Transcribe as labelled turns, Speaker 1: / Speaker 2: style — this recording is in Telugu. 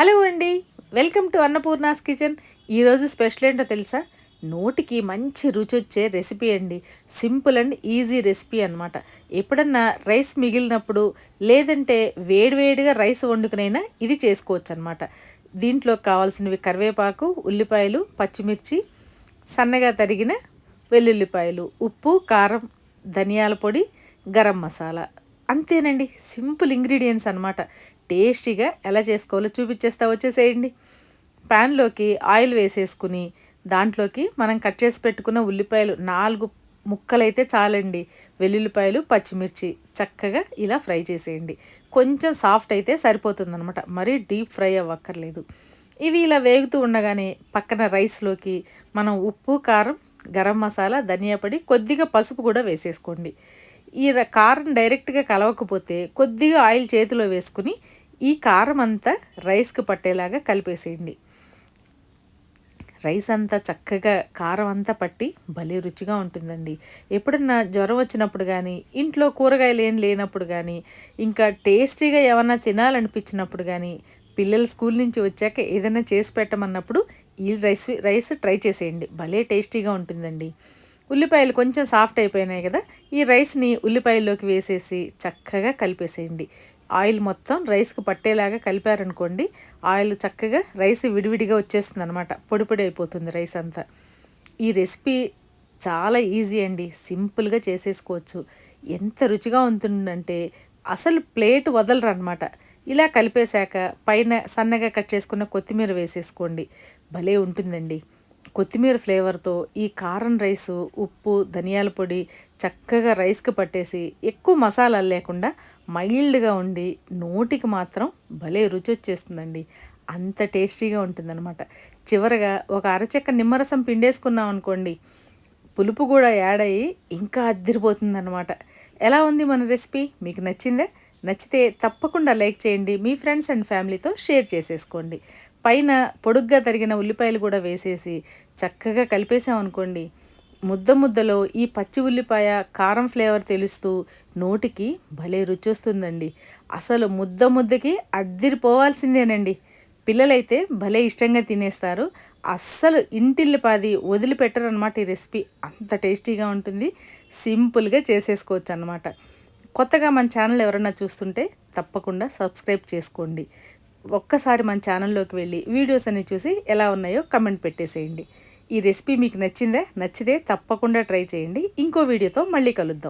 Speaker 1: హలో అండి, వెల్కమ్ టు అన్నపూర్ణాస్ కిచెన్. ఈరోజు స్పెషల్ ఏంటో తెలుసా? నోటికి మంచి రుచి వచ్చే రెసిపీ అండి. సింపుల్ అండ్ ఈజీ రెసిపీ అనమాట. ఎప్పుడన్నా రైస్ మిగిలినప్పుడు, లేదంటే వేడివేడిగా రైస్ వండుకునైనా ఇది చేసుకోవచ్చు అనమాట. దీంట్లో కావాల్సినవి కరివేపాకు, ఉల్లిపాయలు, పచ్చిమిర్చి, సన్నగా తరిగిన వెల్లుల్లిపాయలు, ఉప్పు, కారం, ధనియాల పొడి, గరం మసాలా. అంతేనండి, సింపుల్ ఇంగ్రీడియంట్స్ అనమాట. టేస్టీగా ఎలా చేసుకోవాలో చూపించేస్తా, వచ్చేసేయండి. ప్యాన్లోకి ఆయిల్ వేసేసుకుని దాంట్లోకి మనం కట్ చేసి పెట్టుకున్న ఉల్లిపాయలు 4 ముక్కలైతే చాలండి. వెల్లుల్లిపాయలు, పచ్చిమిర్చి చక్కగా ఇలా ఫ్రై చేసేయండి. కొంచెం సాఫ్ట్ అయితే సరిపోతుందనమాట, మరీ డీప్ ఫ్రై అవ్వక్కర్లేదు. ఇవి ఇలా వేగుతూ ఉండగానే పక్కన రైస్లోకి మనం ఉప్పు, కారం, గరం మసాలా, ధనియా పొడి, కొద్దిగా పసుపు కూడా వేసేసుకోండి. ఈ కారం డైరెక్ట్గా కలవకపోతే కొద్దిగా ఆయిల్ చేతిలో వేసుకుని ఈ కారం అంతా రైస్కి పట్టేలాగా కలిపేసేయండి. రైస్ అంతా చక్కగా కారం అంతా పట్టి భలే రుచిగా ఉంటుందండి. ఎప్పుడన్నా జ్వరం వచ్చినప్పుడు కానీ, ఇంట్లో కూరగాయలు ఏం లేనప్పుడు కానీ, ఇంకా టేస్టీగా ఏమన్నా తినాలనిపించినప్పుడు కానీ, పిల్లలు స్కూల్ నుంచి వచ్చాక ఏదైనా చేసి పెట్టమన్నప్పుడు ఈ రైస్ ట్రై చేసేయండి. భలే టేస్టీగా ఉంటుందండి. ఉల్లిపాయలు కొంచెం సాఫ్ట్ అయిపోయినాయి కదా, ఈ రైస్ని ఉల్లిపాయల్లోకి వేసేసి చక్కగా కలిపేసేయండి. ఆయిల్ మొత్తం రైస్కి పట్టేలాగా కలిపారనుకోండి, ఆయిల్ చక్కగా రైస్ విడివిడిగా వచ్చేస్తుంది అనమాట, పొడి పొడి అయిపోతుంది రైస్ అంతా. ఈ రెసిపీ చాలా ఈజీ అండి, సింపుల్గా చేసేసుకోవచ్చు. ఎంత రుచిగా ఉంటుందంటే అసలు ప్లేట్ వదలరు అనమాట. ఇలా కలిపేశాక పైన సన్నగా కట్ చేసుకున్న కొత్తిమీర వేసేసుకోండి, భలే ఉంటుందండి. కొత్తిమీర ఫ్లేవర్తో ఈ కారం రైసు, ఉప్పు, ధనియాల పొడి చక్కగా రైస్కి పట్టేసి ఎక్కువ మసాలాలు లేకుండా మైల్డ్గా ఉండి నోటికి మాత్రం భలే రుచి వచ్చేస్తుందండి. అంత టేస్టీగా ఉంటుందన్నమాట. చివరగా ఒక అరచెక్క నిమ్మరసం పిండేసుకున్నాం అనుకోండి, పులుపు కూడా యాడ్ అయ్యి ఇంకా అద్దిరిపోతుందన్నమాట. ఎలా ఉంది మన రెసిపీ? మీకు నచ్చిందా? నచ్చితే తప్పకుండా లైక్ చేయండి, మీ ఫ్రెండ్స్ అండ్ ఫ్యామిలీతో షేర్ చేసేసుకోండి. పైన పొడుగ్గా తరిగిన ఉల్లిపాయలు కూడా వేసేసి చక్కగా కలిపేసామనుకోండి, ముద్ద ముద్దలో ఈ పచ్చి ఉల్లిపాయ కారం ఫ్లేవర్ తెలుస్తూ నోటికి భలే రుచి వస్తుందండి. అసలు ముద్ద ముద్దకి అద్దిరిపోవాల్సిందేనండి. పిల్లలైతే భలే ఇష్టంగా తినేస్తారు. అస్సలు ఇంటిల్లిపాది వదిలిపెట్టరు అనమాట. ఈ రెసిపీ అంత టేస్టీగా ఉంటుంది. సింపుల్గా చేసేసుకోవచ్చు అన్నమాట. కొత్తగా మన ఛానల్ ఎవరైనా చూస్తుంటే తప్పకుండా సబ్స్క్రైబ్ చేసుకోండి. ఒక్కసారి మన ఛానల్లోకి వెళ్ళి వీడియోస్ అన్ని చూసి ఎలా ఉన్నాయో కమెంట్ పెట్టేసేయండి. ఈ రెసిపీ మీకు నచ్చిందా? నచ్చితే తప్పకుండా ట్రై చేయండి. ఇంకో వీడియోతో మళ్ళీ కలుద్దాం.